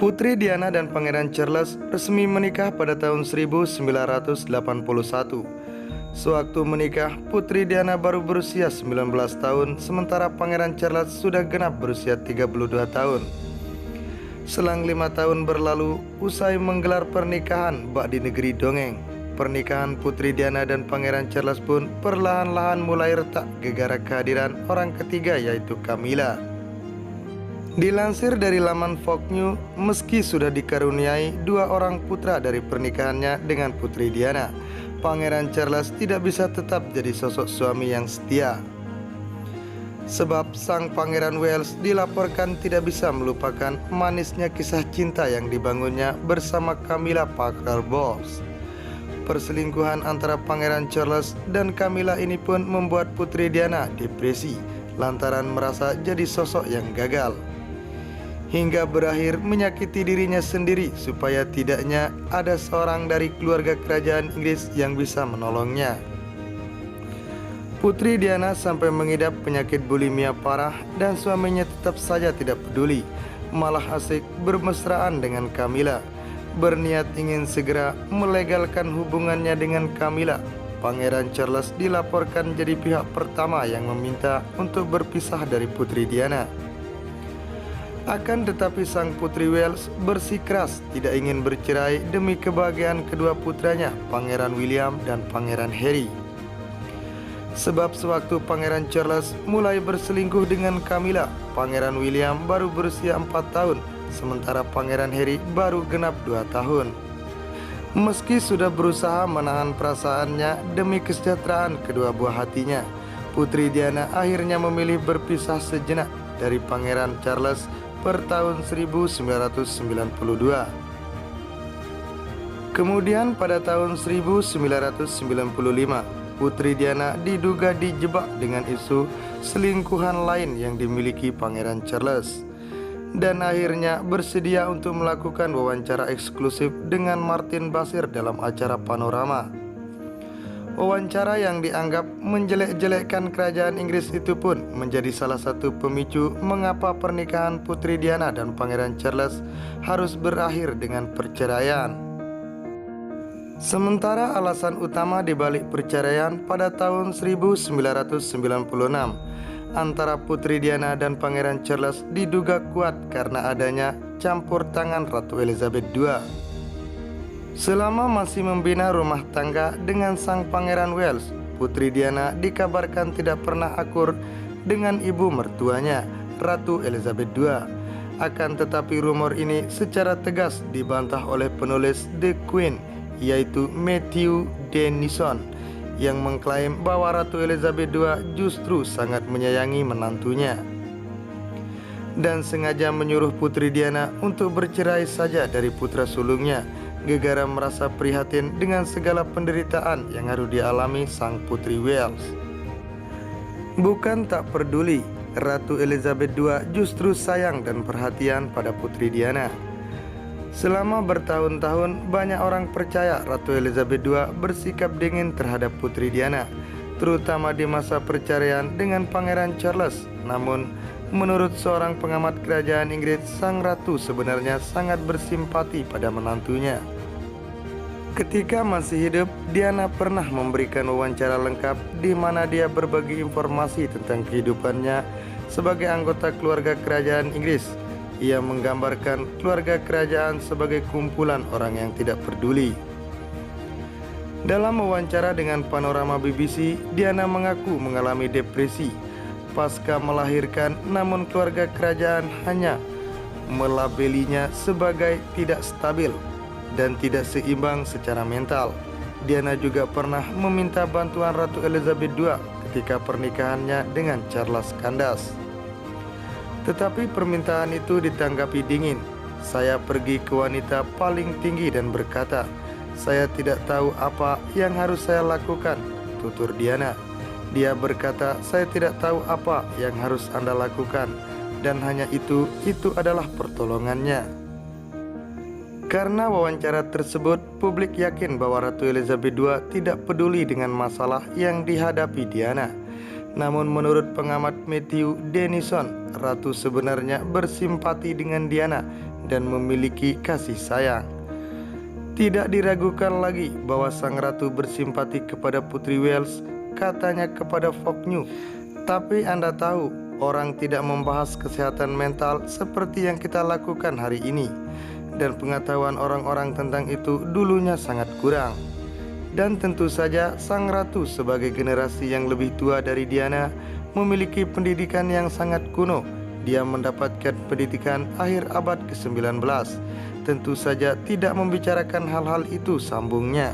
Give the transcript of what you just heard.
Putri Diana dan Pangeran Charles resmi menikah pada tahun 1981. Sewaktu menikah, Putri Diana baru berusia 19 tahun, sementara Pangeran Charles sudah genap berusia 32 tahun. Selang 5 tahun berlalu, usai menggelar pernikahan bak di negeri dongeng, pernikahan Putri Diana dan Pangeran Charles pun perlahan-lahan mulai retak gegara kehadiran orang ketiga, yaitu Camilla. Dilansir dari laman Fox News, meski sudah dikaruniai 2 orang putra dari pernikahannya dengan Putri Diana, Pangeran Charles tidak bisa tetap jadi sosok suami yang setia. Sebab sang Pangeran Wales dilaporkan tidak bisa melupakan manisnya kisah cinta yang dibangunnya bersama Camilla Parker Bowles. Perselingkuhan antara Pangeran Charles dan Camilla ini pun membuat Putri Diana depresi lantaran merasa jadi sosok yang gagal, hingga berakhir menyakiti dirinya sendiri supaya tidaknya ada seorang dari keluarga kerajaan Inggris yang bisa menolongnya. Putri Diana sampai mengidap penyakit bulimia parah dan suaminya tetap saja tidak peduli, malah asik bermesraan dengan Camilla. Berniat ingin segera melegalkan hubungannya dengan Camilla, Pangeran Charles dilaporkan jadi pihak pertama yang meminta untuk berpisah dari Putri Diana. Akan tetapi sang Putri Wales bersikeras tidak ingin bercerai demi kebahagiaan kedua putranya, Pangeran William dan Pangeran Harry. Sebab sewaktu Pangeran Charles mulai berselingkuh dengan Camilla, Pangeran William baru berusia 4 tahun, sementara Pangeran Harry baru genap 2 tahun. Meski sudah berusaha menahan perasaannya demi kesejahteraan kedua buah hatinya, Putri Diana akhirnya memilih berpisah sejenak dari Pangeran Charles per tahun 1992. Kemudian pada tahun 1995, Putri Diana diduga dijebak dengan isu selingkuhan lain yang dimiliki Pangeran Charles, dan akhirnya bersedia untuk melakukan wawancara eksklusif dengan Martin Bashir dalam acara Panorama. Wawancara yang dianggap menjelek-jelekkan kerajaan Inggris itu pun menjadi salah satu pemicu mengapa pernikahan Putri Diana dan Pangeran Charles harus berakhir dengan perceraian. Sementara alasan utama dibalik perceraian pada tahun 1996 antara Putri Diana dan Pangeran Charles diduga kuat karena adanya campur tangan Ratu Elizabeth II. Selama masih membina rumah tangga dengan sang Pangeran Wales, Putri Diana dikabarkan tidak pernah akur dengan ibu mertuanya, Ratu Elizabeth II. Akan tetapi rumor ini secara tegas dibantah oleh penulis The Queen, yaitu Matthew Denison, yang mengklaim bahwa Ratu Elizabeth II justru sangat menyayangi menantunya dan sengaja menyuruh Putri Diana untuk bercerai saja dari putra sulungnya, gegara merasa prihatin dengan segala penderitaan yang harus dialami sang Putri Wales. Bukan tak peduli, Ratu Elizabeth II justru sayang dan perhatian pada Putri Diana. Selama bertahun-tahun banyak orang percaya Ratu Elizabeth II bersikap dingin terhadap Putri Diana, terutama di masa perceraian dengan Pangeran Charles. Namun, menurut seorang pengamat kerajaan Inggris, sang ratu sebenarnya sangat bersimpati pada menantunya. Ketika masih hidup, Diana pernah memberikan wawancara lengkap di mana dia berbagi informasi tentang kehidupannya sebagai anggota keluarga kerajaan Inggris. Ia menggambarkan keluarga kerajaan sebagai kumpulan orang yang tidak peduli. Dalam wawancara dengan Panorama BBC, Diana mengaku mengalami depresi pasca melahirkan, namun keluarga kerajaan hanya melabelinya sebagai tidak stabil dan tidak seimbang secara mental. Diana juga pernah meminta bantuan Ratu Elizabeth II ketika pernikahannya dengan Charles kandas. Tetapi permintaan itu ditanggapi dingin. Saya pergi ke wanita paling tinggi dan berkata, "Saya tidak tahu apa yang harus saya lakukan," tutur Diana. Dia berkata, "Saya tidak tahu apa yang harus Anda lakukan. dan hanya itu adalah pertolongannya. Karena wawancara tersebut, publik yakin bahwa Ratu Elizabeth II tidak peduli dengan masalah yang dihadapi Diana. Namun menurut pengamat Matthew Denison, Ratu sebenarnya bersimpati dengan Diana dan memiliki kasih sayang. Tidak diragukan lagi bahwa sang ratu bersimpati kepada Putri Wales, katanya kepada Fox News. Tapi Anda tahu, orang tidak membahas kesehatan mental seperti yang kita lakukan hari ini. Dan pengetahuan orang-orang tentang itu dulunya sangat kurang. Dan tentu saja sang ratu sebagai generasi yang lebih tua dari Diana memiliki pendidikan yang sangat kuno. Dia mendapatkan pendidikan akhir abad ke-19. Tentu saja tidak membicarakan hal-hal itu, sambungnya.